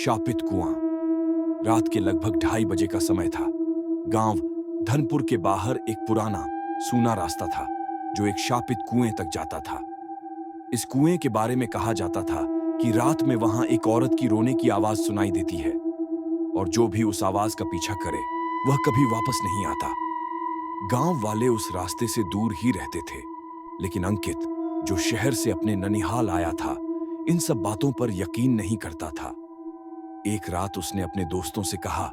शापित कुआं। रात के लगभग 2:30 बजे का समय था। गांव धनपुर के बाहर एक पुराना सूना रास्ता था जो एक शापित कुएं तक जाता था। इस कुएं के बारे में कहा जाता था कि रात में वहां एक औरत की रोने की आवाज सुनाई देती है और जो भी उस आवाज का पीछा करे वह कभी वापस नहीं आता। गांव वाले उस रास्ते से दूर ही रहते थे, लेकिन अंकित, जो शहर से अपने ननिहाल आया था, इन सब बातों पर यकीन नहीं करता था। एक रात उसने अपने दोस्तों से कहा,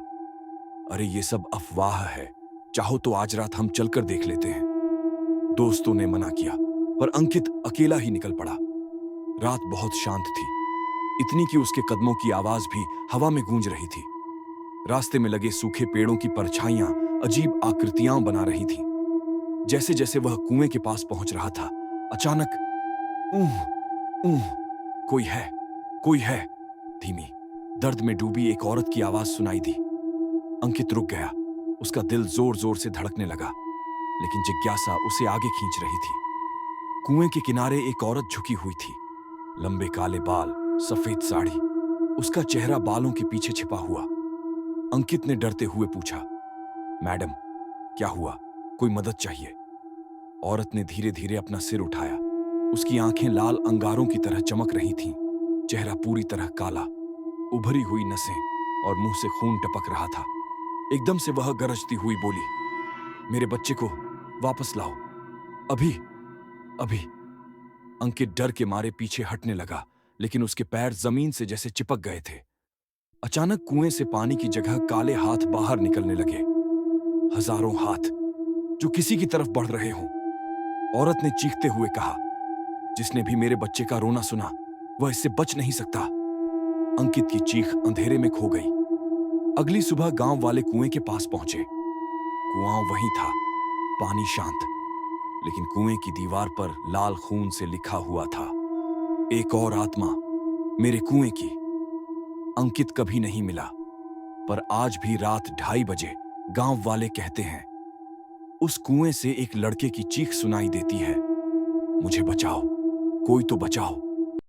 अरे ये सब अफवाह है, चाहो तो आज रात हम चलकर देख लेते हैं। दोस्तों ने मना किया, पर अंकित अकेला ही निकल पड़ा। रात बहुत शांत थी, इतनी कि उसके कदमों की आवाज भी हवा में गूंज रही थी। रास्ते में लगे सूखे पेड़ों की परछाइयां अजीब आकृतियां बना रही थी। जैसे जैसे वह कुएं के पास पहुंच रहा था, अचानक ऊह ऊह, कोई है, कोई है। धीमी, दर्द में डूबी एक औरत की आवाज सुनाई दी। अंकित रुक गया। उसका दिल जोर जोर से धड़कने लगा, लेकिन जिज्ञासा उसे आगे खींच रही थी। कुएं के किनारे एक औरत झुकी हुई थी। लंबे काले बाल, सफेद साड़ी, उसका चेहरा बालों के पीछे छिपा हुआ। अंकित ने डरते हुए पूछा, मैडम, क्या हुआ? कोई मदद चाहिए? औरत ने धीरे धीरे अपना सिर उठाया। उसकी आंखें लाल अंगारों की तरह चमक रही थीं। चेहरा पूरी तरह काला, उभरी हुई नसें और मुंह से खून टपक रहा था। एकदम से वह गरजती हुई बोली, मेरे बच्चे को वापस लाओ, अभी अभी। अंकित डर के मारे पीछे हटने लगा, लेकिन उसके पैर जमीन से जैसे चिपक गए थे। अचानक कुएं से पानी की जगह काले हाथ बाहर निकलने लगे। हजारों हाथ जो किसी की तरफ बढ़ रहे हों। औरत ने चीखते हुए कहा, जिसने भी मेरे बच्चे का रोना सुना वह इससे बच नहीं सकता। अंकित की चीख अंधेरे में खो गई। अगली सुबह गांव वाले कुएं के पास पहुंचे। कुआं वहीं था, पानी शांत, लेकिन कुएं की दीवार पर लाल खून से लिखा हुआ था, एक और आत्मा मेरे कुएं की। अंकित कभी नहीं मिला, पर आज भी रात 2:30 बजे गांव वाले कहते हैं, उस कुएं से एक लड़के की चीख सुनाई देती है, मुझे बचाओ, कोई तो बचाओ।